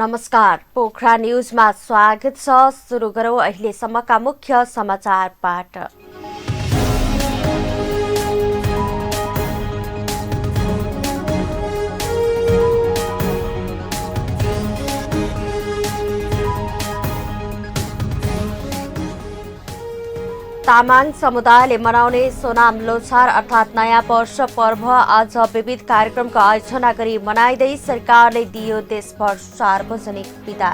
नमस्कार, पोखरा न्यूजमा स्वागत छ। सुरु गरौँ अहिलेसम्मका मुख्य समाचारबाट। तामाङ समुदायले मनाउने सोनाम लोछार अर्थात् नयाँ वर्ष पर्व आज विविध कार्यक्रमको आयोजना गरी मनाइँदै सरकारले दियो देशभर सार्वजनिक बिदा।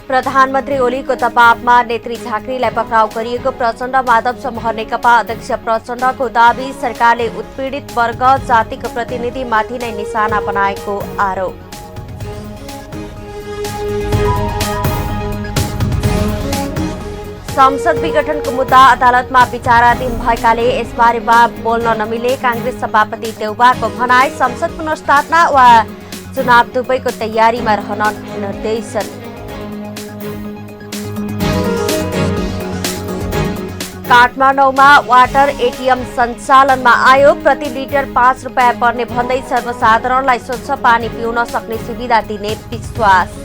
प्रधानमन्त्री ओलीको दबावमा नेत्री झाँक्रीलाई पक्राउ गरिएको प्रचण्ड माधव समूह नेकपा अध्यक्ष प्रचण्डको दावी। सरकारले उत्पीडित वर्ग जातिको प्रतिनिधिमाथि नै निशाना बनाएको आरोप। संसद विघटनको मुद्दा अदालतमा विचाराधीन भएकाले यसबारेमा बोल्न नमिले कांग्रेस सभापति देउबाको भनाई। संसद पुनर्स्थापना वा चुनाव दुवैको तयारीमा रहन निर्देशन। काठमाडौँमा वाटर एटीएम सञ्चालनमा आयो। प्रति लिटर 5 रुपियाँ पर्ने भन्दै सर्वसाधारणलाई स्वच्छ पानी पिउन सक्ने सुविधा दिने विश्वास।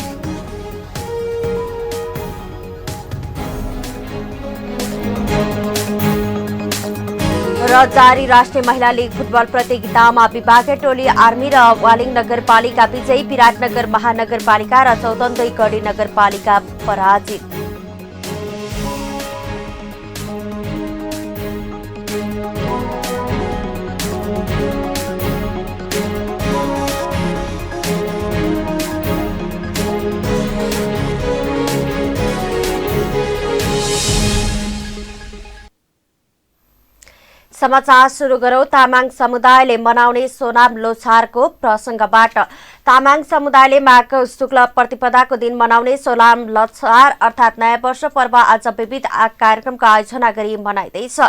र जारी राष्ट्रिय महिला लीग फुटबल प्रतियोगितामा विभागीय टोली आर्मी र वालिङ नगरपालिका विजयी। विराटनगर महानगरपालिका र चौतन्दै गढी नगरपालिका पराजित। समाचार सुरु गरौँ तामाङ समुदायले मनाउने सोनाम लोछारको प्रसंगबाट। तामाङ समुदायले माघ शुक्ल प्रतिपदाको दिन मनाउने सोनाम लोछार अर्थात् नयाँ वर्ष पर्व आज विविध कार्यक्रमको आयोजना गरी मनाइँदैछ।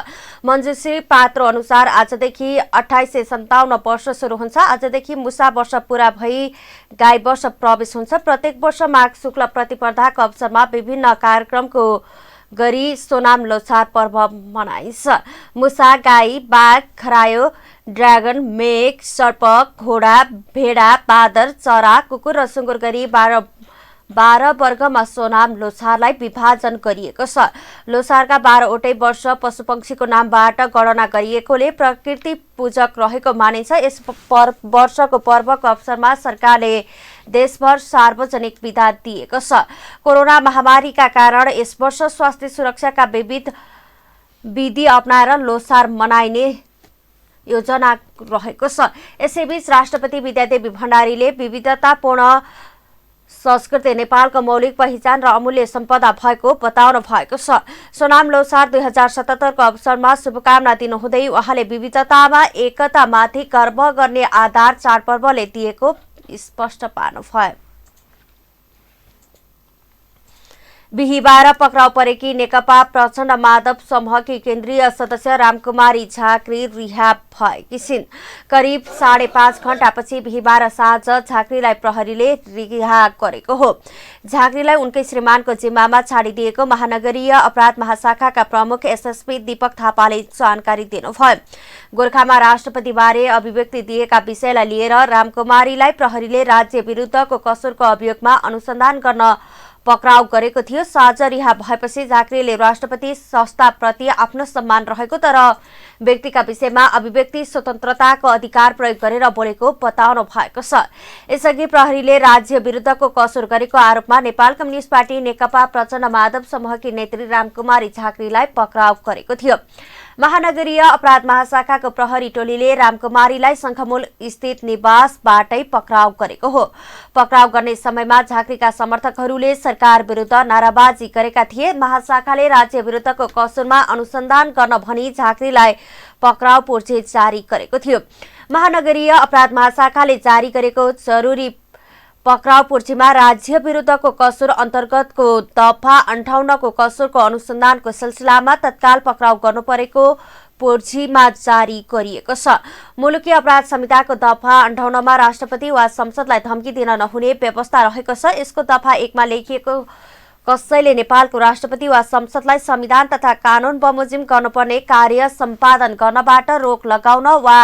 मञ्जुश्री पात्रो अनुसार आजदेखि 2857 वर्ष सुरु हुन्छ। आजदेखि मुसा वर्ष पूरा भई गाई वर्ष प्रवेश हुन्छ। प्रत्येक वर्ष माघ शुक्ल प्रतिपदाको अवसरमा विभिन्न कार्यक्रमको गरी सोनाम लोछार पर्व मनाइन्छ। मुसा, गाई, बाघ, खरायो, ड्रागन, मेघ, सर्प, घोडा, भेडा, बादर, चरा, कुकुर र सुँगुर गरी 12 वर्गमा सोनाम लोछारलाई विभाजन गरिएको छ। लोछारका 12वटै वर्ष पशुपक्षीको नामबाट गणना गरिएकोले प्रकृति पूजक रहेको मानिन्छ। यस वर्षको पर्वको अवसरमा सरकारले देशभर सार्वजनिक बिदा दिएको छ। कोरोना महामारीका कारण यस वर्ष स्वास्थ्य सुरक्षाका विविध विधि अपनाएर लोछार मनाइने योजना रहेको छ। यसैबीच राष्ट्रपति विद्यादेवी भण्डारीले विविधतापूर्ण संस्कृति नेपालको मौलिक पहिचान र अमूल्य सम्पदा भएको बताउनु भएको छ। सोनाम लोछार 2077 को अवसरमा शुभकामना दिनुहुँदै उहाँले विविधतामा एकतामाथि गर्व गर्ने आधार चाडपर्वले दिएको स्पष्ट पार्नुभयो। बिहिबार पक्राउ परेकी नेकपा प्रचण्ड माधव समूहकी केन्द्रीय सदस्य रामकुमारी झाँक्री रिहा भएकी छिन्। करिब 5.5 घण्टापछि बिहिबार साँझ झाँक्रीलाई प्रहरीले रिहा गरेको हो। झाँक्रीलाई उनकै श्रीमानको जिम्मामा छाडिदिएको महानगरीय अपराध महाशाखाका प्रमुख एसएसपी दीपक थापाले जानकारी दिनुभयो। गोर्खामा राष्ट्रपतिबारे अभिव्यक्ति दिएका विषयलाई लिएर रामकुमारीलाई प्रहरीले राज्य विरुद्धको कसुरको अभियोगमा अनुसन्धान गर्न पक्राउ गरेको थियो। साझा रिहा भएपछि झाँक्रीले राष्ट्रपति संस्थाप्रति आफ्नो सम्मान रहेको तर व्यक्तिका विषयमा अभिव्यक्ति स्वतन्त्रताको अधिकार प्रयोग गरेर बोलेको बताउनु भएको छ। यसअघि प्रहरीले राज्य विरुद्धको कसुर गरेको आरोपमा नेपाल कम्युनिस्ट पार्टी नेकपा प्रचण्ड माधव समूहकी नेत्री रामकुमारी झाँक्रीलाई पक्राउ गरेको थियो। महानगरीय अपराध महाशाखाको प्रहरी टोलीले रामकुमारीलाई शंखमूल स्थित निवासबाटै पक्राउ गरेको हो। पक्राउ गर्ने समयमा झाँक्रीका समर्थकहरूले सरकार विरुद्ध नाराबाजी गरेका थिए। महाशाखाले राज्य विरुद्धको कसुरमा अनुसन्धान गर्न भनी झाँक्रीलाई पक्राउ पर्ची जारी गरेको थियो। महानगरीय अपराध महाशाखाले जारी गरेको जरुरी पक्राउ पर्चीमा राज्य विरुद्धको कसुर अन्तर्गतको दफा 58 को कसुरको अनुसन्धानको सिलसिलामा तत्काल पक्राउ गर्नुपरेको पर्चीमा जारी गरिएको छ। मुलुकी अपराध संहिताको दफा 58 मा राष्ट्रपति वा संसदलाई धम्की दिन नहुने व्यवस्था रहेको छ। यसको दफा 1 मा लेखिएको कसैले नेपालको राष्ट्रपति वा संसदलाई संविधान तथा कानून बमोजिम गर्नुपर्ने कार्य सम्पादन गर्नबाट रोक लगाउन वा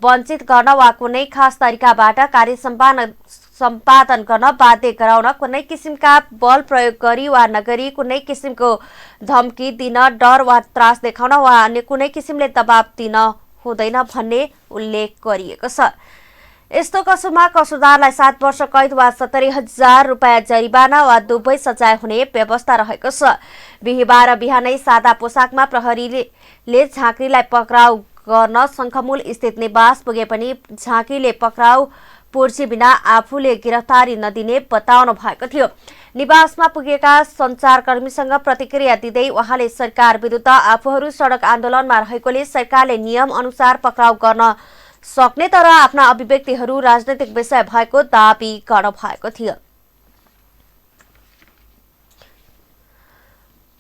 वञ्चित गर्न वा कुनै खास तरिकाबाट कार्य सम्पादन गर्न बाध्य गराउन कुनै किसिमका बल प्रयोग गरी वा नगरी कुनै किसिमको धम्की दिन डर वा त्रास देखाउन वा अन्य कुनै किसिमले दबाब दिन हुँदैन भन्ने उल्लेख गरिएको छ। यस्तो कसुरमा कसुरदारलाई 7 वर्ष कैद वा 70,000 रुपैयाँ जरिवाना वा दुवै सजाय हुने व्यवस्था रहेको छ। बिहीबार बिहानै सादा पोसाकमा प्रहरीले झाँक्रीलाई पक्राउ गर्न शङ्खमूल स्थित निवास पुगे पनि झाँक्रीले पक्राउ पुर्जी बिना आफूले गिरफ्तारी नदिने बताउनु भएको थियो। निवासमा पुगेका सञ्चारकर्मीसँग प्रतिक्रिया दिँदै उहाँले सरकार विरुद्ध आफूहरू सडक आन्दोलनमा रहेकोले सरकारले नियम अनुसार पक्राउ गर्न सक्ने तर आफ्ना अभिव्यक्तिहरू राजनैतिक विषय भएको दाबी गर्नु भएको थियो।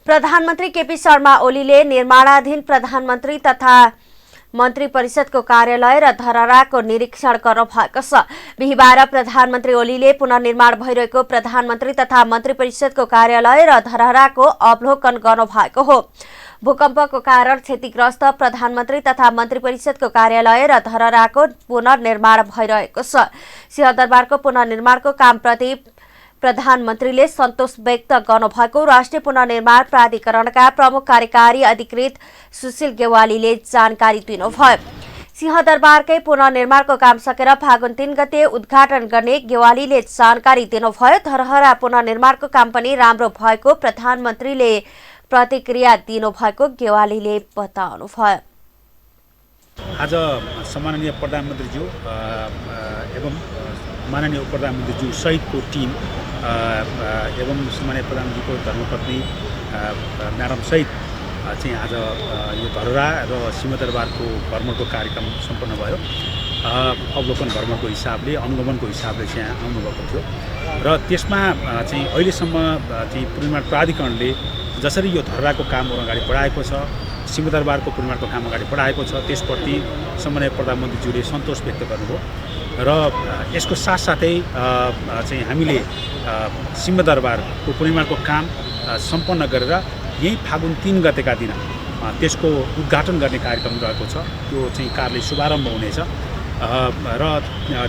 प्रधानमन्त्री केपी शर्मा ओलीले निर्माणाधीन प्रधानमन्त्री तथा मन्त्री परिषदको कार्यालय र धरहराको निरीक्षण गर्नु भएको छ। बिहीबार प्रधानमन्त्री ओलीले पुनर्निर्माण भइरहेको प्रधानमन्त्री तथा मन्त्री परिषदको कार्यालय र धरहराको अवलोकन गर्नु भएको हो। भूकम्पको कारण क्षतिग्रस्त प्रधानमन्त्री तथा मन्त्री परिषदको कार्यालय र धरहराको पुनर्निर्माण भइरहेको छ। सिंहदरबारको पुनर्निर्माणको कामप्रति प्रधानमन्त्रीले सन्तोष व्यक्त गर्नुभएको राष्ट्रिय पुनर्निर्माण प्राधिकरणका प्रमुख कार्यकारी अधिकृत सुशील गेवालीले जानकारी दिनुभयो। सिंहदरबारकै पुनर्निर्माणको काम सकेर फागुन 3 गते उद्घाटन गर्ने गेवालीले जानकारी दिनुभयो। धरहरा पुनर्निर्माणको काम पनि राम्रो भएको प्रधानमन्त्रीले प्रतिक्रिया दिनुभएको गेवालीले बताउनुभयो। आज सम्माननीय प्रधानमन्त्रीज्यू एवं माननीय प्रधानमन्त्रीज्यू सहितको टिम एवं सम्माननीय प्रधानमन्त्रीको धर्मपत्नी म्याडम सहित चाहिँ आज यो धरहरा र सिंहदरबारको भ्रमणको कार्यक्रम सम्पन्न भयो। अवलोकन भ्रमणको हिसाबले अनुगमनको हिसाबले चाहिँ आउनुभएको थियो र त्यसमा चाहिँ अहिलेसम्म चाहिँ पुनर्निर्माण प्राधिकरणले जसरी यो धरहराको काम अगाडि बढाएको छ, सिंहदरबारको पुनर्निर्माणको काम अगाडि बढाएको छ, त्यसप्रति सम्माननीय प्रधानमन्त्रीज्यूले सन्तोष व्यक्त गर्नुभयो र यसको साथसाथै चाहिँ हामीले सिंहदरबारको पुनर्निर्माणको काम सम्पन्न गरेर यही फागुन 3 गतेका दिन त्यसको उद्घाटन गर्ने कार्यक्रम रहेको छ। त्यो चाहिँ कार्यले शुभारम्भ हुनेछ र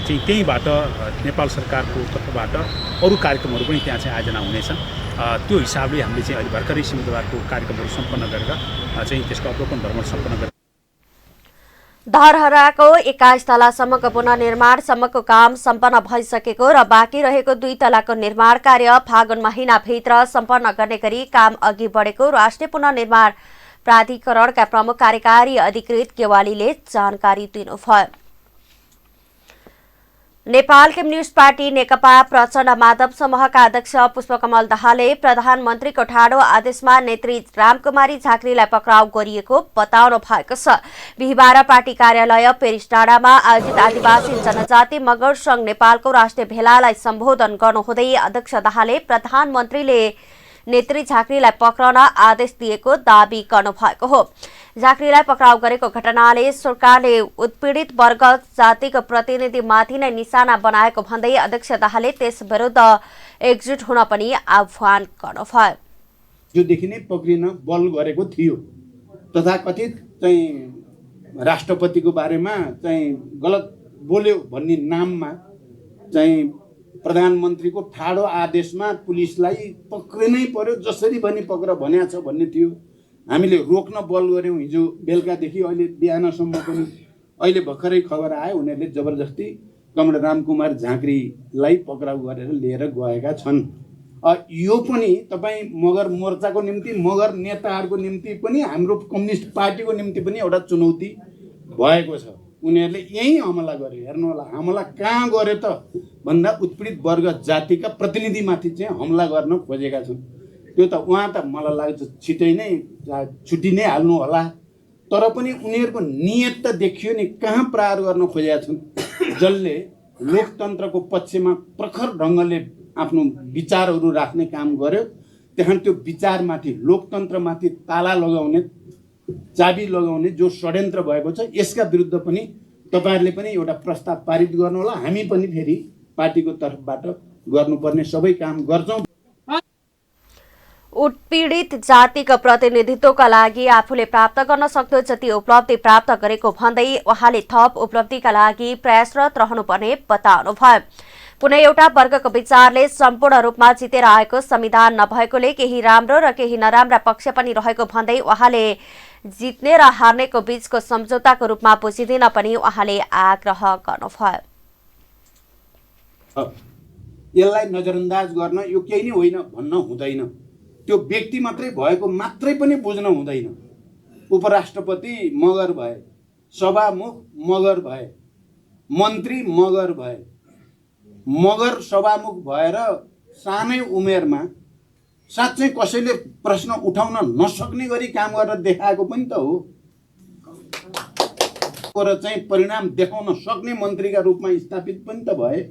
चाहिँ त्यहीबाट नेपाल सरकारको तर्फबाट अरू कार्यक्रमहरू पनि त्यहाँ चाहिँ आयोजना हुनेछन्। त्यो हिसाबले हामीले चाहिँ अहिले भर्खरै सिंहदरबारको कार्यक्रमहरू सम्पन्न गरेर चाहिँ त्यसको अवलोकन भ्रमण सम्पन्न गरेर धरहराको 21 तलासम्मको पुनर्निर्माणसम्मको काम सम्पन्न भइसकेको र बाँकी रहेको 2 तलाको निर्माण कार्य फागुन महिनाभित्र सम्पन्न गर्ने गरी काम अघि बढेको राष्ट्रिय पुनर्निर्माण प्राधिकरणका प्रमुख कार्यकारी अधिकृत गेवालीले जानकारी दिनुभयो। नेपाल कम्युनिस्ट पार्टी नेकपा प्रचण्ड माधव समूहका अध्यक्ष पुष्पकमल दाहालले प्रधानमन्त्रीको ठाडो आदेशमा नेत्री रामकुमारी झाँक्रीलाई पक्राउ गरिएको बताउनु भएको छ। बिहीबार पार्टी कार्यालय पेरिस डाँडामा आयोजित आदिवासी जनजाति मगर संघ नेपालको राष्ट्रिय भेलालाई सम्बोधन गर्नुहुँदै अध्यक्ष दाहालले प्रधानमन्त्रीले नेत्री झाँक्रीलाई पक्राउन आदेश दिएको दावी गर्नुभएको हो। झाँक्रीलाई पक्राउ गरेको घटनाले सरकारले उत्पीडित वर्ग जातिको प्रतिनिधिमाथि नै निशाना बनाएको भन्दै अध्यक्ष दाहालले त्यस विरुद्ध एकजुट हुन पनि आह्वान गर्नुभयो। जोदेखि नै पक्रिन बल गरेको थियो, तथाकथित चाहिँ राष्ट्रपतिको बारेमा चाहिँ गलत बोल्यो भन्ने नाममा चाहिँ प्रधानमन्त्रीको ठाडो आदेशमा पुलिसलाई पक्रिनै पर्यो, जसरी पनि पक्र भनेको छ भन्ने थियो। हामीले रोक्न बल गऱ्यौँ हिजो बेलुकादेखि अहिले बिहानसम्म पनि। अहिले भर्खरै खबर आयो उनीहरूले जबरजस्ती कमरेड रामकुमार झाँक्रीलाई पक्राउ गरेर लिएर गएका छन्। यो पनि तपाईँ मगर मोर्चाको निम्ति, मगर नेताहरूको निम्ति पनि, हाम्रो कम्युनिस्ट पार्टीको निम्ति पनि एउटा चुनौती भएको छ। उनीहरूले यही हमला गरे। हेर्नु होला हमला कहाँ गरे त भन्दा उत्पीडित वर्ग जातिका प्रतिनिधिमाथि चाहिँ हमला गर्न खोजेका छन्। त्यो त उहाँ त मलाई लाग्छ छिटै नै छुट्टी नै हाल्नु होला, तर पनि उनीहरूको नियत त देखियो नि कहाँ प्रहार गर्न खोजेका छन्। जसले लोकतन्त्रको पक्षमा प्रखर ढङ्गले आफ्नो विचारहरू राख्ने काम गर्यो, त्यहाँ त्यो विचारमाथि, लोकतन्त्रमाथि ताला लगाउने, चाबी लगाउने जो षड्यन्त्र भएको छ, यसका विरुद्ध पनि तपाईँहरूले पनि एउटा प्रस्ताव पारित गर्नु होला। हामी पनि फेरि पार्टीको तर्फबाट गर्नुपर्ने सबै काम गर्छौँ। उत्पीडित जातिको प्रतिनिधित्वका लागि आफूले प्राप्त गर्न सक्दो जति उपलब्धि प्राप्त गरेको भन्दै उहाँले थप उपलब्धिका लागि प्रयासरत रहनुपर्ने बताउनुभयो। कुनै एउटा वर्गको विचारले सम्पूर्ण रूपमा जितेर आएको संविधान नभएकोले केही राम्रो र केही नराम्रा पक्ष पनि रहेको भन्दै उहाँले जित्ने र हार्नेको बीचको सम्झौताको रूपमा बुझिदिन पनि उहाँले आग्रह गर्नुभयो। यसलाई नजरअन्दाज गर्न यो केही नै होइन भन्न हुँदैन। त्यो व्यक्ति मात्रै भएको मात्रै पनि बुझ्न हुँदैन। उपराष्ट्रपति मगर भए, सभामुख मगर भए, मन्त्री मगर भए, मगर सभामुख भएर सानै उमेरमा साँच्चै कसैले प्रश्न उठाउन नसक्ने गरी काम गरेर देखाएको पनि त हो र चाहिँ परिणाम देखाउन सक्ने मन्त्रीका रूपमा स्थापित पनि त भए।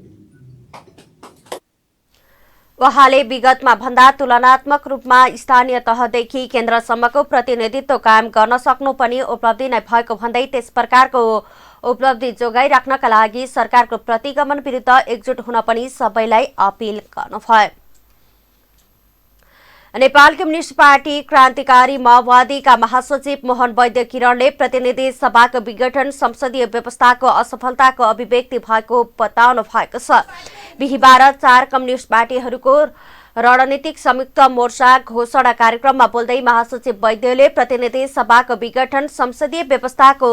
उहाँले विगतमा भन्दा तुलनात्मक रूपमा स्थानीय तहदेखि केन्द्रसम्मको प्रतिनिधित्व कायम गर्न सक्नु पनि उपलब्धि नै भएको भन्दै त्यस प्रकारको उपलब्धि जोगाइराख्नका लागि सरकारको प्रतिगमन विरुद्ध एकजुट हुन पनि सबैलाई अपील गर्नुभयो। नेपाल कम्युनिस्ट पार्टी क्रान्तिकारी माओवादीका महासचिव मोहन वैद्य किरणले प्रतिनिधि सभाको विघटन संसदीय व्यवस्थाको असफलताको अभिव्यक्ति भएको बताउनु भएको छ। बिहिबार 4 कम्युनिस्ट पार्टीहरूको रणनीतिक संयुक्त मोर्चा घोषणा कार्यक्रममा बोल्दै महासचिव वैद्यले प्रतिनिधि सभाको विघटन संसदीय व्यवस्थाको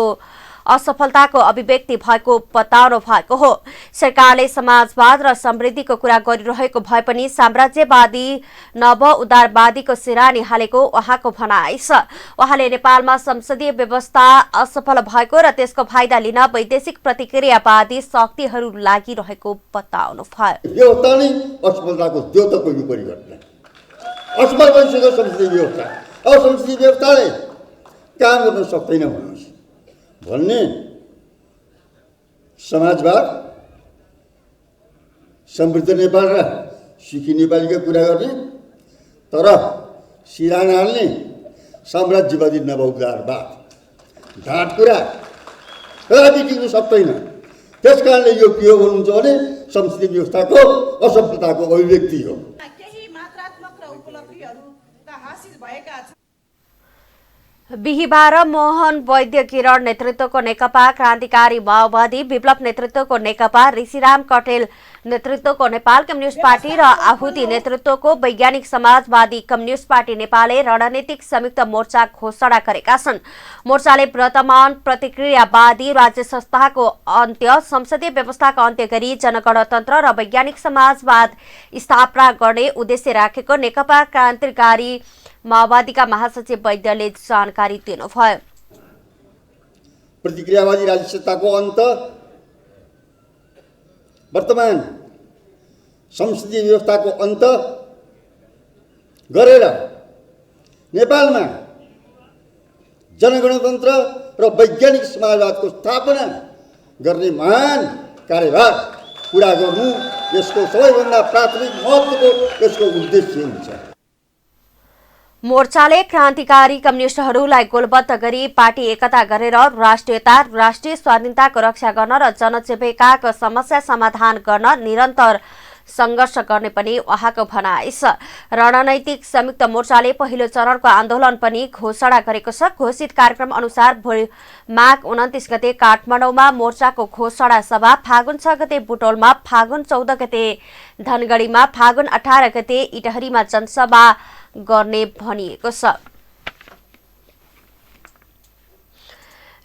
असफलताको अभिव्यक्ति भएको बताउनु भएको हो। सरकारले समाजवाद र समृद्धिको कुरा गरिरहेको भए पनि साम्राज्यवादी नव उदारवादीको सिरानी हालेको उहाँको भनाइ छ। उहाँले नेपालमा संसदीय व्यवस्था असफल भएको र त्यसको फाइदा लिन वैदेशिक प्रतिक्रियावादी शक्तिहरू लागिरहेको बताउनु भयो। यो त नै असफलताको द्योतकको विपरीत घटना। असफल भइसक्यो संसदीय व्यवस्था। अब संसदीय व्यवस्थाले काम गर्न सक्दैन भन्ने समाजवाद, समृद्ध नेपाल र सुखी नेपालीको कुरा गर्ने तर सिराना हाल्ने साम्राज्यवादी नवउदारवाद ढाँट कुरा कदापि टिक्नु सक्दैन। त्यस कारणले यो के हो भन्नुहुन्छ भने संसदीय व्यवस्थाको असफलताको अभिव्यक्ति हो। केही मात्रात्मक र उपलब्धिहरू हासिल भएका छन्। बिहिबार मोहन वैद्य किरण नेतृत्वको नेकपा क्रान्तिकारी माओवादी, विप्लव नेतृत्वको नेकपा, ऋषिराम कटेल नेतृत्वको नेपाल कम्युनिस्ट पार्टी र आहुति नेतृत्वको वैज्ञानिक समाजवादी कम्युनिस्ट पार्टी नेपालले रणनीतिक संयुक्त मोर्चा घोषणा गरेका छन्। मोर्चाले वर्तमान प्रतिक्रियावादी राज्य संस्थाको अन्त्य, संसदीय व्यवस्थाको अन्त्य गरी जनगणतन्त्र र वैज्ञानिक समाजवाद स्थापना गर्ने उद्देश्य राखेको नेकपा क्रान्तिकारी माओवादीका महासचिव वैद्यले जानकारी दिनुभयो। प्रतिक्रियावादी राज्य सत्ताको अन्त, वर्तमान संसदीय व्यवस्थाको अन्त गरेर नेपालमा जनगणतन्त्र र वैज्ञानिक समाजवादको स्थापना गर्ने महान कार्यभार पूरा गर्नु यसको सबैभन्दा प्राथमिक महत्त्वको यसको उद्देश्य हुन्छ। मोर्चाले क्रान्तिकारी कम्युनिस्टहरूलाई गोलबद्ध गरी पार्टी एकता गरेर राष्ट्रियता, राष्ट्रिय स्वाधीनताको रक्षा गर्न र जनजीविकाको समस्या समाधान गर्न निरन्तर संघर्ष गर्ने पनि उहाँको भनाइ छ। रणनैतिक संयुक्त मोर्चाले पहिलो चरणको आन्दोलन पनि घोषणा गरेको छ। घोषित कार्यक्रम अनुसार भोलि माघ 29 गते काठमाडौँमा मोर्चाको घोषणा सभा, फागुन 6 गते बुटोलमा, फागुन 14 गते धनगढीमा, फागुन 18 गते इटहरीमा जनसभा गर्ने भनिएको छ।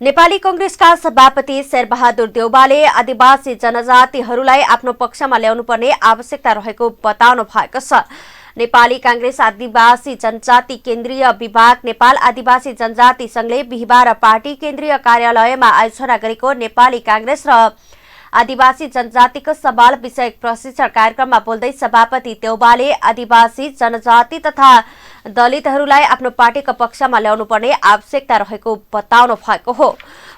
नेपाली कांग्रेसका सभापति शेरबहादुर देउवाले आदिवासी जनजातिहरूलाई आफ्नो पक्षमा ल्याउनुपर्ने आवश्यकता रहेको बताउनु भएको छ। नेपाली कांग्रेस आदिवासी जनजाति केन्द्रीय विभाग नेपाल आदिवासी जनजाति संघले बिहिबार पार्टी केन्द्रीय कार्यालयमा आयोजना गरेको नेपाली कांग्रेस र आदिवासी जनजातिको सवाल विषयक प्रशिक्षण कार्यक्रममा बोल्दै सभापति देउवाले आदिवासी जनजाति तथा दलितहरूलाई आफ्नो पार्टीको पक्षमा ल्याउनुपर्ने आवश्यकता रहेको बताउनु भएको हो।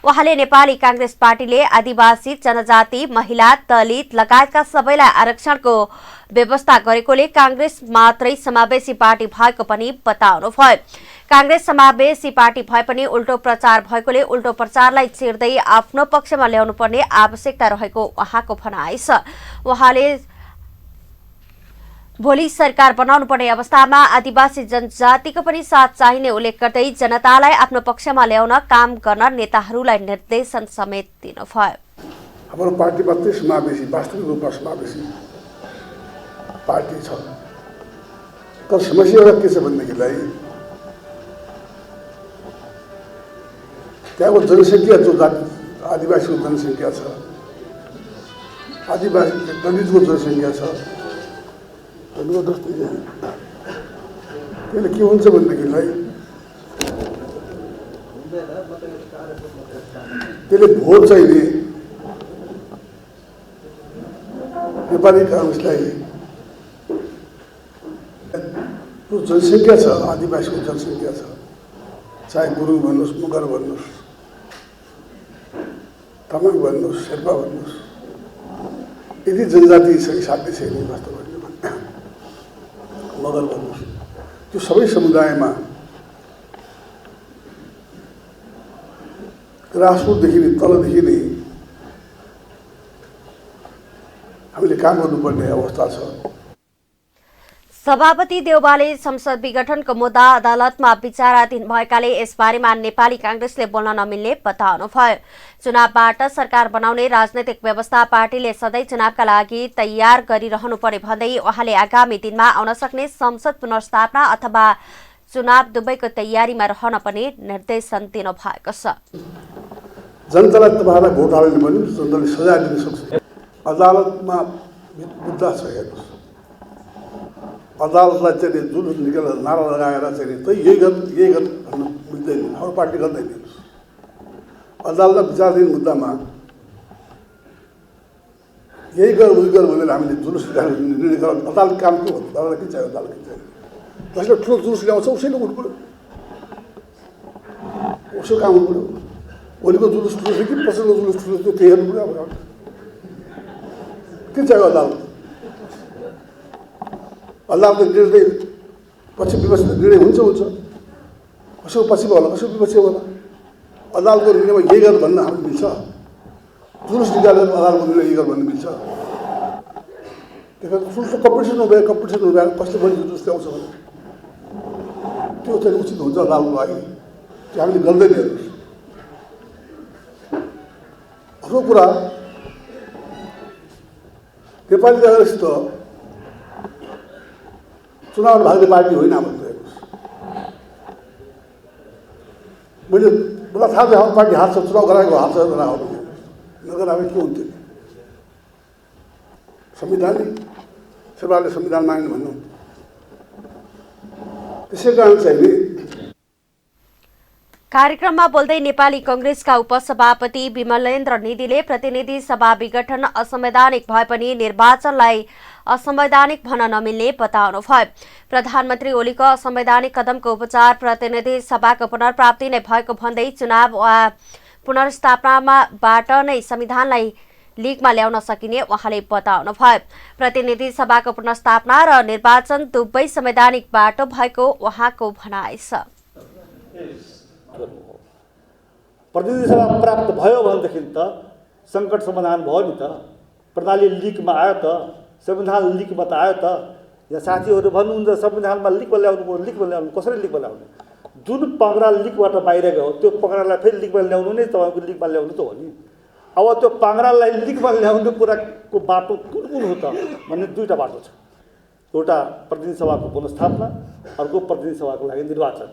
उहाँले नेपाली कांग्रेस पार्टीले आदिवासी जनजाति, महिला, दलित लगायतका सबैलाई आरक्षणको व्यवस्था गरेकोले कांग्रेस मात्रै समावेशी पार्टी भएको पनि बताउनुभयो। कांग्रेस समावेशी पार्टी भए पनि उल्टो प्रचार भएकोले उल्टो प्रचारलाई चिर्दै आफ्नो पक्षमा ल्याउनुपर्ने आवश्यकता रहेको उहाँको भनाइ छ। उहाँले भोलि सरकार बनाउनु पर्ने अवस्थामा आदिवासी जनजातिको पनि साथ चाहिने उल्लेख गर्दै जनतालाई आफ्नो पक्षमा ल्याउन काम गर्न नेताहरूलाई निर्देशन समेत दिनुभयो। हाम्रो पार्टी मात्रै समावेशी, वास्तविक रूपमा समावेशी पार्टी छ। तर समस्या एउटा के छ भनेदेखिलाई त्यहाँको जनसङ्ख्या जो आदिवासीको जनसङ्ख्या छ, आदिवासी दलितको जनसङ्ख्या छ, त्यसले के हुन्छ भनेदेखिलाई त्यसले भोट चाहिने नेपाली काङ्ग्रेसलाई जो जनसङ्ख्या छ, आदिवासीको जनसङ्ख्या छ, चाहे गुरुङ भन्नुहोस्, मगर भन्नुहोस्, तामाङ भन्नुहोस्, शेर्पा भन्नुहोस्, यदि जनजाति साथै छैन वास्तवमा मगर भन्नुहोस्, त्यो सबै समुदायमा ग्रासरुटदेखि नै तलदेखि नै हामीले काम गर्नुपर्ने अवस्था छ। सभापति देउवाले संसद विघटनको मुद्दा अदालतमा विचाराधीन भएकाले यसबारेमा नेपाली कांग्रेसले बोल्न नमिल्ने बताउनुभयो। चुनावबाट सरकार बनाउने राजनैतिक व्यवस्था पार्टीले सधैँ चुनावका लागि तयार गरिरहनुपर्ने भन्दै उहाँले आगामी दिनमा आउन सक्ने संसद पुनर्स्थापना अथवा चुनाव दुवैको तयारीमा रहन पनि निर्देशन दिनुभएको छ। जनतालाई तपाईँहरूलाई भोट हाल्ने पनि जनताले सजाय दिन सक्छ। अदालतमा मुद्दा छ, हेर्नुहोस्, अदालतलाई चाहिँ जुन निकालेर नारा लगाएर चाहिँ त यही गर भन्न मिल्दैन, हाम्रो पार्टी गर्दैन। अदालतमा विचाराधीन मुद्दामा यही गर उही गर भनेर हामीले जुलुस निर्णय गर, अदालत काम के भन्नु? अदालत के चाहियो? अदालत के चाहियो? जसले ठुलो जुलुस ल्याउँछ उसैले उठ्नु पऱ्यो, उसको काम हुनु पऱ्यो। भोलिको जुलुस ठुलो थियो कि पछिल्लो जुलुस ठुलो थियो त्यही हेर्नु पऱ्यो। अब के चाहियो अदालत? अदालतको निर्णय पछि विपक्ष निर्णय हुन्छ, कसैको पछि होला, कसैको विपक्ष होला। अदालतको निर्णयमा यही गर भन्न हाम्रो मिल्छ? जुलुस निकालेर अदालतको निर्णय यही गर भन्नु मिल्छ? त्यही ठुल्ठुलो कम्पिटिसन हुँदैन कसले बढी जुलुस ल्याउँछ भने त्यो चाहिँ उचित हुन्छ अदालतको लागि, त्यो हामीले गर्दैन। हेर्नुहोस्, अर्को कुरा नेपाली काङ्ग्रेस त चुनाव भाग्ने पार्टी होइन। हाम्रो हेर्नुहोस्, मैले मलाई थाहा छ हाम्रो पार्टी हार्छ, चुनाव गराएको हार्छ, नगराएको के हुन्थ्यो? संविधानिक सेवाले संविधान माग्ने भन्नु, त्यसै कारण चाहिँ कार्यक्रममा बोल्दै नेपाली कांग्रेसका उपसभापति विमलेन्द्र निधिले प्रतिनिधि सभा विघटन असंवैधानिक भए पनि निर्वाचनलाई असंवैधानिक भन्न नमिल्ने बताउनुभयो। प्रधानमन्त्री ओलीको असंवैधानिक कदमको उपचार प्रतिनिधि सभाको पुनर्प्राप्ति नै भएको भन्दै चुनाव वा पुनर्स्थापनाबाट नै संविधानलाई लिगमा ल्याउन सकिने उहाँले बताउनुभयो। प्रतिनिधि सभाको पुनर्स्थापना र निर्वाचन दुवै संवैधानिक बाटो भएको उहाँको भनाइ छ। प्रतिनिधि सभा प्राप्त भयो भनेदेखि त सङ्कट समाधान भयो नि त, प्रणाली लिकमा आयो त, संविधान लिकमा त आयो त। यहाँ साथीहरू भन्नुहुन्छ संविधानमा लिकमा ल्याउनु, कसरी लिकमा ल्याउने? जुन पगडा लिकबाट बाहिर गयो त्यो पगडालाई फेरि लिकमा ल्याउनु नै तपाईँको लिकमा ल्याउनु त हो नि। अब त्यो पगडालाई लिकमा ल्याउने कुराको बाटो कुन हो त भन्ने दुईवटा बाटो छ। एउटा प्रतिनिधि सभाको पुनर्स्थापना, अर्को प्रतिनिधि सभाको लागि निर्वाचन।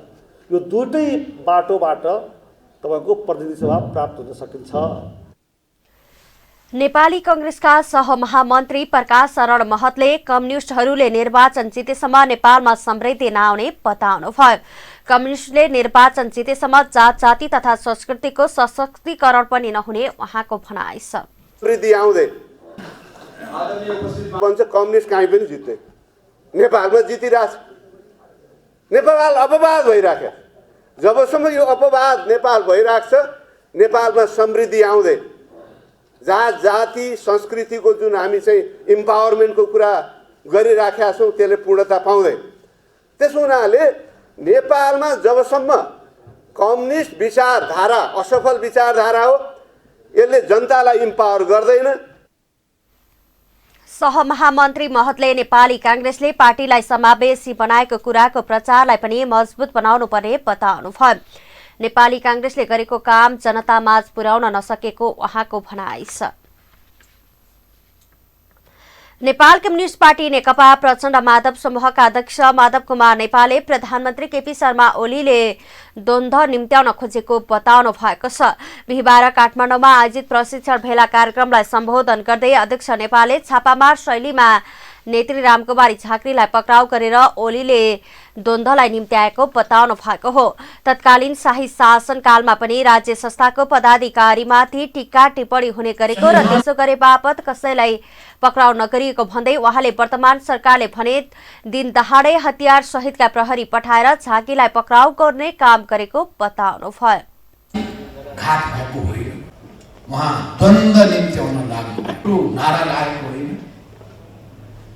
यो दुईटै बाटोबाट तपाईको प्रतिनिधि सभा प्राप्त हुन सकिन्छ। नेपाली कांग्रेसका सहमहामन्त्री प्रकाश शरण महतले कम्युनिस्टहरूले निर्वाचन जितेसम्म नेपालमा समृद्धि नआउने बताउनुभयो। कम्युनिस्टले निर्वाचन जितेसम्म जात जाति तथा संस्कृतिको सशक्तिकरण पनि नहुने उहाँको भनाइ छ। समृद्धि आउँदै भन्छ कम्युनिस्ट कहीँ पनि जित्दै, नेपालमा जितिरहेछ। नेपाल अपवाद भइराख्यो। जबसम्म यो अपवाद नेपाल भइरहेको छ, नेपालमा समृद्धि आउँदै जात जाति संस्कृतिको जुन हामी चाहिँ इम्पावरमेन्टको कुरा गरिराखेका छौँ त्यसले पूर्णता पाउँदै, त्यसो हुनाले नेपालमा जबसम्म कम्युनिस्ट विचारधारा असफल विचारधारा हो, यसले जनतालाई इम्पावर गर्दैन। सहमहामन्त्री महतले नेपाली कांग्रेसले पार्टीलाई समावेशी बनाएको कुराको प्रचारलाई पनि मजबुत बनाउनु पर्ने बताउनुभयो। नेपाली कांग्रेसले गरेको काम जनतामाझ पुर्याउन नसकेको उहाँको भनाइ छ। नेपाल कम्युनिस्ट पार्टी नेकपा प्रचण्ड माधव समूहका अध्यक्ष माधव कुमार नेपालले प्रधानमन्त्री केपी शर्मा ओलीले द्वन्द्व निम्त्याउन खोजेको बताउनु भएको छ। बिहिबार काठमाडौँमा आयोजित प्रशिक्षण भेला कार्यक्रमलाई सम्बोधन गर्दै अध्यक्ष नेपालले छापामार शैलीमा नेत्री रामकुमारी झाँक्रीलाई पक्राउ गरेर ओलीले द्वन्द्वलाई निम्त्याएको बताउनु भएको हो। तत्कालीन शाही शासनकालमा पनि राज्य संस्थाको पदाधिकारीमाथि टीका टिप्पणी हुने गरेको र त्यसो गरे बापत कसैलाई पक्राउ नगरिएको भन्दै उहाँले वर्तमान सरकारले भने दिन दहाडै हतियार सहितका प्रहरी पठाएर झाँकीलाई पक्राउ गर्ने काम गरेको बताउनुभयो। घात भएको होइन, उहाँ द्वन्द्व निम्त्याउन लाग्नु नारा लागेको होइन,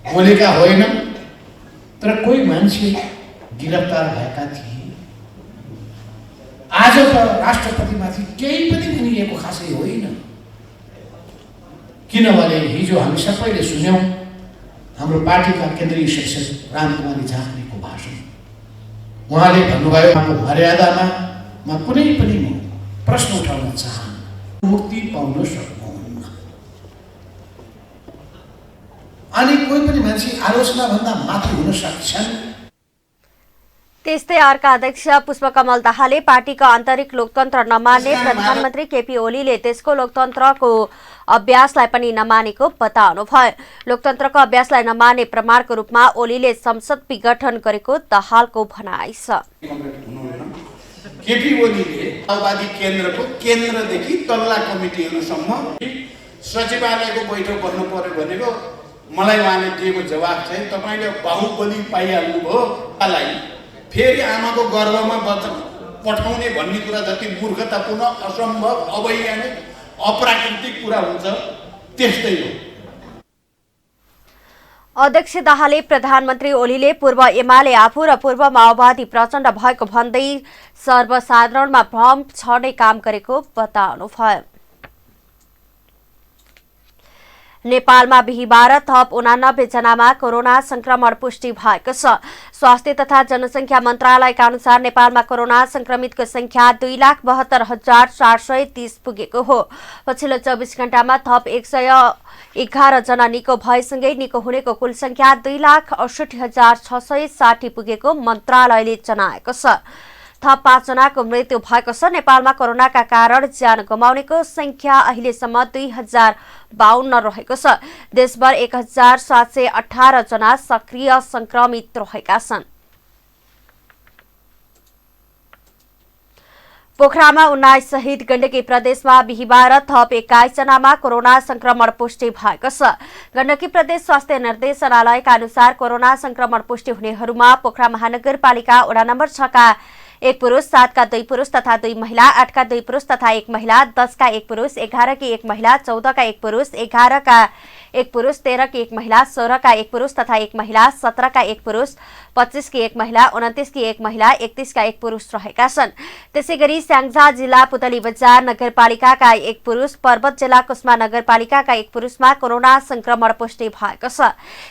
बोलेका होइनन्, तर कोही मान्छे गिरफ्तार भएका थिए। आज त राष्ट्रपतिमाथि केही पनि गुनिएको खासै होइन, किनभने हिजो हामी सबैले सुन्यौं हाम्रो पार्टीका केन्द्रीय सदस्य रामकुमारी झाँक्रीको भाषण। उहाँले भन्नुभयो मर्यादामा म कुनै पनि प्रश्न उठाउन चाहन्न, मुक्ति पाउन सक्नुहुन्न। अनि कोही पनि मान्छे आलोचना भन्दा माथि हुन सक्छन्। त्यस्तै अर्का अध्यक्ष पुष्पकमल दाहालले पार्टीको आन्तरिक लोकतन्त्र नमान्ने प्रधानमन्त्री केपी ओलीले त्यसको लोकतन्त्रको अभ्यासलाई पनि नमानेको बताउनुभयो। लोकतन्त्रको अभ्यासलाई नमान्ने प्रमाणको रूपमा ओलीले संसद विघटन गरेको दाहालको भनाइ छ। केपी ओलीले माओवादी केन्द्रको केन्द्रदेखि तल्ला कमिटीहरूसम्म सचिवालयको बैठक बस्नु पर्यो भनेको मलाई उहाँले दिएको जवाब चाहिँ तपाईँले बाहुबली पाइहाल्नुभयो, फेरि आमाको गर्भमा पठाउने भन्ने कुरा जति मूर्खतापूर्ण, असम्भव, अवैज्ञानिक, अप्राकृतिक कुरा हुन्छ त्यस्तै हो। अध्यक्ष दाहालले प्रधानमन्त्री ओलीले पूर्व एमाले आफू र पूर्व माओवादी प्रचण्ड भएको भन्दै सर्वसाधारणमा भ्रम छर्ने काम गरेको बताउनुभयो। नेपालमा बिहिबार थप 89 जनामा कोरोना संक्रमण पुष्टि भएको छ। स्वास्थ्य तथा जनसंख्या मन्त्रालयका अनुसार नेपालमा कोरोना संक्रमितको संख्या 2,72,430 पुगेको हो। पछिल्लो 24 घण्टामा थप 111 जना निको भएसँगै निको हुनेको कुल संख्या 2,68,660 पुगेको मन्त्रालयले जनाएको छ। थप 5 जनाको मृत्यु भएको छ। नेपालमा कोरोनाका कारण ज्यान गुमाउनेको संख्या अहिलेसम्म 2052 रहेको छ। देशभर 1718 जना सक्रिय संक्रमित रहेका छन्। पोखरामा 19 सहित गण्डकी प्रदेशमा बिहिबार थप 21 जनामा कोरोना संक्रमण पुष्टि भएको छ। गण्डकी प्रदेश स्वास्थ्य निर्देशनालयका अनुसार कोरोना संक्रमण पुष्टि हुनेहरूमा पोखरा महानगरपालिका वडा नम्बर 6 का 1 पुरुष, 7 का 2 पुरुष तथा 2 महिला, 8 का 2 पुरुष तथा 1 महिला, 10 का 1 पुरुष, 11 की 1 महिला, 14 का 1 पुरुष, 11 का 1 पुरुष, 13 की 1 महिला, 16 का 1 पुरुष तथा 1 महिला, 17 का 1 पुरुष, 25 की 1 महिला, 29 की 1 महिला, 31 का 1 पुरुष रहेका छन्। त्यसैगरी स्याङ्जा जिल्ला पुतली बजार नगरपालिकाका 1 पुरुष, पर्वत जिल्ला कुस्मा नगरपालिकाका 1 पुरुषमा कोरोना संक्रमण पुष्टि भएको छ।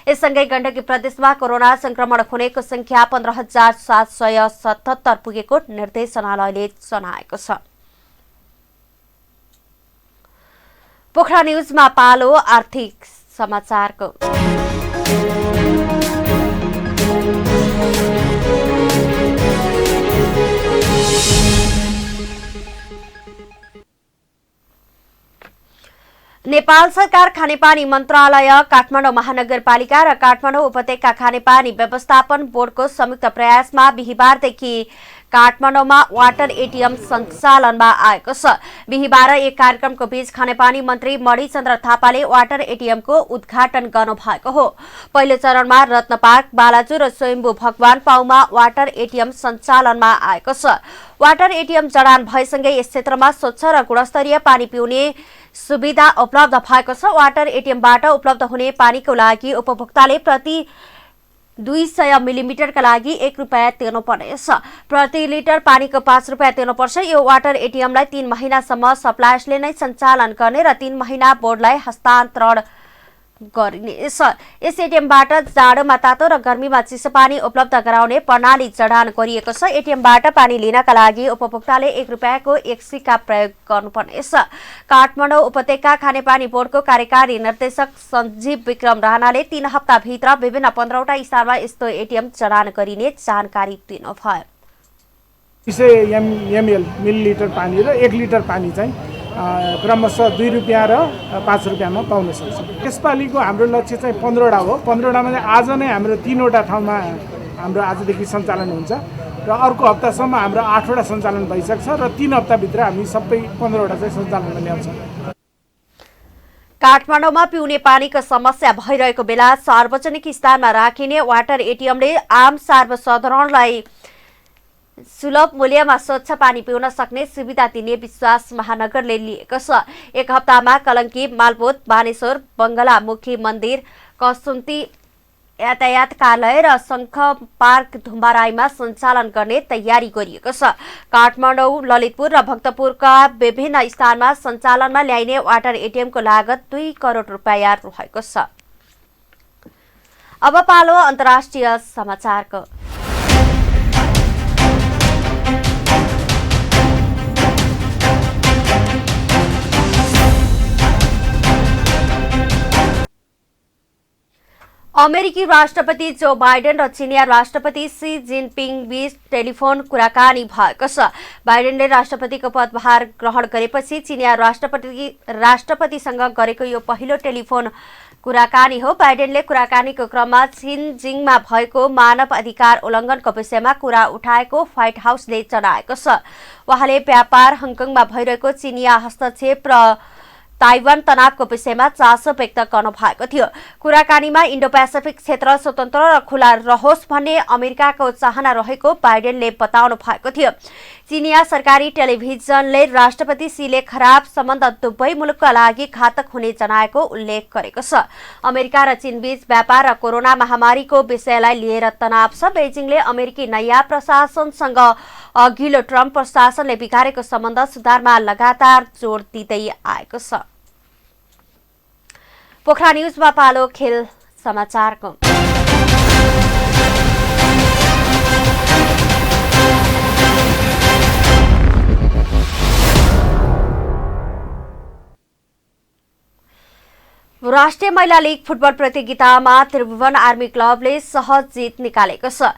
यससँगै गण्डकी प्रदेशमा कोरोना संक्रमण हुनेको संख्या 15,777 पुगेको निर्देशनालयले जनाएको छ। पोखरा न्यूजमा पालो आर्थिक समाचारको। नेपाल सरकार खानेपानी मन्त्रालय, काठमाडौँ महानगरपालिका र काठमाडौँ उपत्यका खानेपानी व्यवस्थापन बोर्डको संयुक्त प्रयासमा बिहिबारदेखि काठमाडौँमा वाटर एटीएम सञ्चालनमा आएको छ। बिहिबार एक कार्यक्रमको बीच खानेपानी मन्त्री मणिचन्द्र थापाले वाटर एटीएमको उद्घाटन गर्नुभएको हो। पहिलो चरणमा रत्नपार्क, बालाजु र स्वयम्भू भगवान पाउमा वाटर एटीएम सञ्चालनमा आएको छ। वाटर एटीएम जडान भएसँगै यस क्षेत्रमा स्वच्छ र गुणस्तरीय पानी पिउने सुविधा उपलब्ध भएको छ। वाटर एटीएमबाट उपलब्ध हुने पानीको लागि उपभोक्ताले प्रति 200 मिलिमिटरका लागि 1 रुपैयाँ तिर्नुपर्नेछ। प्रति लिटर पानीको 5 रुपैयाँ तिर्नुपर्छ। यो वाटर एटीएमलाई 3 महिनासम्म सप्लायर्सले नै सञ्चालन गर्ने र 3 महिना बोर्डलाई हस्तान्तरण गरिनेछ। यस एटिएमबाट जाडोमा तातो र गर्मीमा चिसो पानी उपलब्ध गराउने प्रणाली जडान गरिएको छ। एटिएमबाट पानी लिनका लागि उपभोक्ताले ₹1 एक सिक्का प्रयोग गर्नुपर्नेछ। काठमाडौँ उपत्यका खानेपानी बोर्डको कार्यकारी निर्देशक सञ्जीव विक्रम राणाले 3 हप्ताभित्र विभिन्न 15वटा स्थानमा यस्तो एटिएम जडान गरिने जानकारी दिनुभयो। 200 ml मिलिलिटर पानी र 1 लिटर पानी चाहिँ क्रमशः ₹2 र ₹5 मा पाउन सक्छौँ। यसपालिको हाम्रो लक्ष्य चाहिँ 15वटा हो। 15वटामा चाहिँ आज नै हाम्रो 3वटा ठाउँमा हाम्रो आजदेखि सञ्चालन हुन्छ र अर्को हप्तासम्म हाम्रो 8वटा सञ्चालन भइसक्छ र 3 हप्ताभित्र हामी सबै 15वटा चाहिँ सञ्चालनमा ल्याउँछौँ। काठमाडौँमा पिउने पानीको समस्या भइरहेको बेला सार्वजनिक स्थानमा राखिने वाटर एटिएमले आम सर्वसाधारणलाई सुलभ मूल्यमा स्वच्छ पानी पिउन सक्ने सुविधा दिने विश्वास महानगरले लिएको छ। एक हप्तामा कलङ्की, मालपोत, बानेश्वर, बङ्गलामुखी मन्दिर, कसुन्ती यातायात कार्यालय र शङ्ख पार्क धुम्बाराईमा सञ्चालन गर्ने तयारी गरिएको छ। काठमाडौँ, ललितपुर र भक्तपुरका विभिन्न स्थानमा सञ्चालनमा ल्याइने वाटर एटिएमको लागत ₹2 करोड रहेको छ। अब पालो अन्तर्राष्ट्रिय समाचारको। अमेरिकी राष्ट्रपति जो बाइडेन र चिनिया राष्ट्रपति सी जिनपिङ बीच टेलिफोन कुराकानी भएको छ। बाइडेनले राष्ट्रपतिको पदभार ग्रहण गरेपछि चिनिया राष्ट्रपतिसँग गरेको यो पहिलो टेलिफोन कुराकानी हो। बाइडेनले कुराकानीको क्रममा सिनजिङमा भएको मानव अधिकार उल्लङ्घनको विषयमा कुरा उठाएको व्हाइट हाउसले जनाएको छ। उहाँले व्यापार, हङकङमा भइरहेको चिनिया हस्तक्षेप र ताइवान तनावको विषयमा चासो व्यक्त गर्नु भएको थियो। कुराकानीमा इन्डो पेसिफिक क्षेत्र स्वतन्त्र र खुला रहोस् भन्ने अमेरिकाको चाहना रहेको बाइडेनले बताउनु भएको थियो। चिनिया सरकारी टेलिभिजनले राष्ट्रपति सीले खराब सम्बन्ध दुवै मुलुकका लागि घातक हुने जनाएको उल्लेख गरेको छ। अमेरिका र चीनबीच व्यापार र कोरोना महामारीको विषयलाई लिएर तनाव छ। बेजिङले अमेरिकी नयाँ प्रशासनसँग अघिल्लो ट्रम्प प्रशासनले बिगारेको सम्बन्ध सुधारमा लगातार जोड दिँदै आएको छ। पोखरा न्युजमा पालो खेल समाचारको। राष्ट्रिय महिला लीग फुटबल प्रतियोगितामा त्रिभुवन आर्मी क्लबले सहज जित निकालेको छ।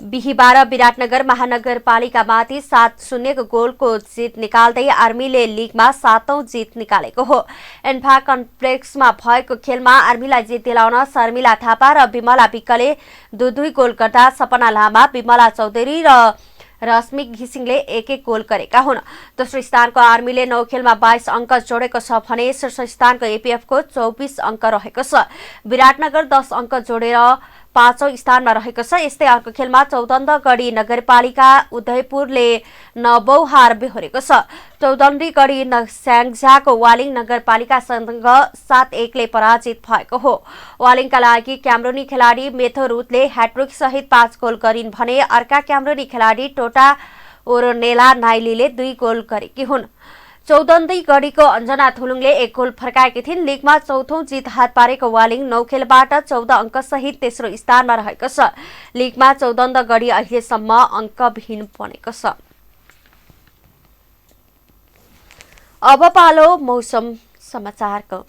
बिहीबार विराटनगर महानगरपालिकामाथि 7-0 गोलको जित निकाल्दै आर्मीले लिगमा 7औं जित निकालेको हो। एन्फा कम्प्लेक्समा भएको खेलमा आर्मीलाई जित दिलाउन शर्मिला थापा र विमला विक्कले 2-2 गोल गर्दा सपना लामा, विमला चौधरी र रश्मि घिसिङले 1-1 गोल गरेका हुन्। दोस्रो स्थानको आर्मीले 9 खेलमा 22 अङ्क जोडेको छ भने शीर्ष स्थानको एपीएफको 24 अङ्क रहेको छ। विराटनगर 10 अङ्क जोडेर 5औं स्थानमा रहेको छ। यस्तै अर्को खेलमा चौधन्धगढी नगरपालिका उदयपुरले 9औं हार बेहोरेको छ। चौधन्धीगढी स्याङ्जाको वालिङ नगरपालिकासँग 7-1 ले पराजित भएको हो। वालिङका लागि क्यामरूनी खेलाडी मेथो रुथले ह्याट्रिक सहित 5 गोल गरिन् भने अर्का क्यामरूनी खेलाडी टोटा ओरोनेला नाइलीले 2 गोल गरेकी हुन्। चौधन्धीगढीको अञ्जना थुलुङले 1 गोल फर्काएकी थिइन्। लिगमा चौथौं जित हात पारेको वालिङ 9 खेलबाट 14 अङ्क सहित तेस्रो स्थानमा रहेको छ। लिगमा चौधन्धगढी अहिलेसम्म अङ्कविहीन बनेको छ। अब पालो मौसम समाचारको।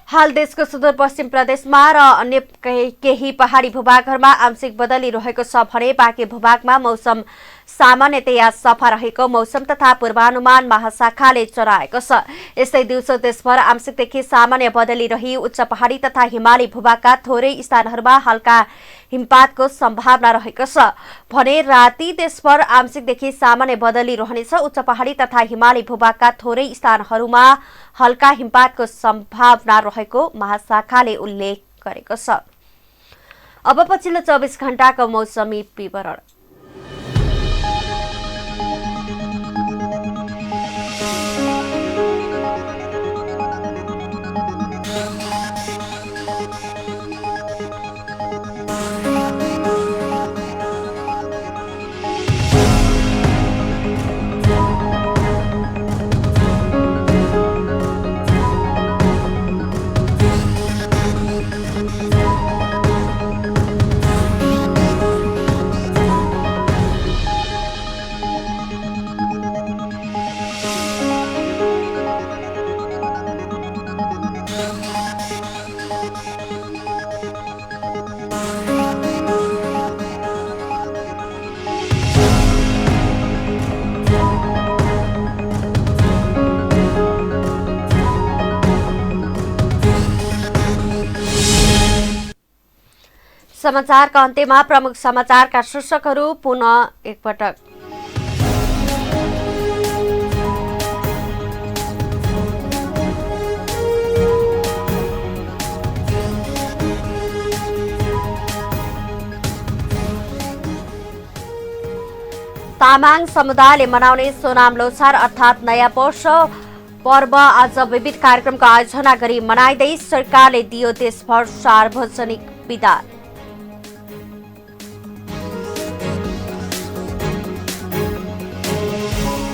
हाल देशको सुदूरपश्चिम प्रदेशमा र अन्य केही पहाडी भूभागहरूमा आंशिक बदली रहेको छ भने बाँकी भूभागमा मौसम सामान्यतया सफा रहेको मौसम तथा पूर्वानुमान महाशाखाले जनाएको छ। यस्तै दिउँसो देशभर आंशिकदेखि सामान्य बदली रही उच्च पहाडी तथा हिमाली भूभागका थोरै स्थानहरूमा हल्का हिमपातको सम्भावना रहेको छ भने राति देशभर आंशिकदेखि सामान्य बदली रहनेछ। उच्च पहाडी तथा हिमाली भूभागका थोरै स्थानहरूमा हल्का हिमपातको सम्भावना रहेको महाशाखाले उल्लेख गरेको छ। अब पछिल्लो 24 घण्टाको मौसमी विवरण। समाचारका अन्त्यमा प्रमुख समाचारका शीर्षकहरू पुनः एकपटक। तामाङ समुदायले मनाउने सोनाम लोछार अर्थात् नयाँ वर्ष पर्व आज विविध कार्यक्रमको आयोजना गरी मनाइँदै सरकारले दियो देशभर सार्वजनिक बिदा।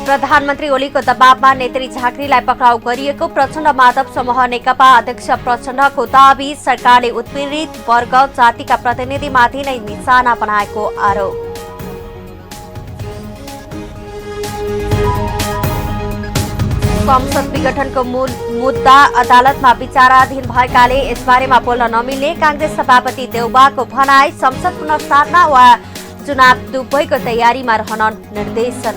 प्रधानमन्त्री ओलीको दबावमा नेत्री झाँक्रीलाई पक्राउ गरिएको प्रचण्ड माधव समूह नेकपा अध्यक्ष प्रचण्डको दाबी। सरकारले उत्पीडित वर्ग जातिका प्रतिनिधिमाथि नै निशाना बनाएको आरोप। संसद विघटनको मुद्दा अदालतमा विचाराधीन भएकाले यसबारेमा बोल्न नमिल्ने कांग्रेस सभापति देउबाको भनाई। संसद पुनर्स्थापना वा चुनाव दुवैको तयारीमा रहन निर्देशन।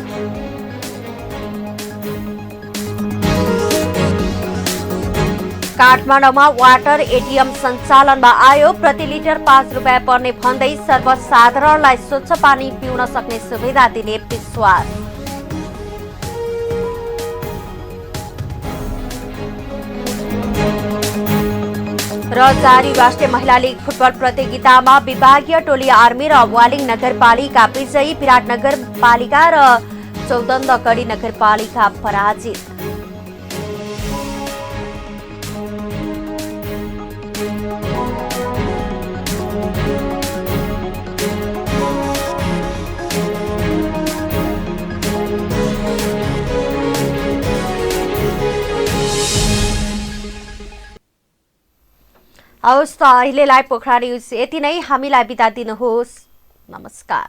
काठमाडौँमा वाटर एटीएम सञ्चालनमा आयो। प्रति लिटर 5 रुपियाँ पर्ने भन्दै सर्वसाधारणलाई स्वच्छ पानी पिउन सक्ने सुविधा दिने विश्वास। र जारी राष्ट्रिय महिला लीग फुटबल प्रतियोगितामा विभागीय टोली आर्मी र वालिङ नगरपालिका विजयी। विराट नगरपालिका र चौदण्डगढी नगरपालिका पराजित। हवस् त अहिलेलाई पोखरा न्युज यति नै। हामीलाई बिदा दिनुहोस्। नमस्कार।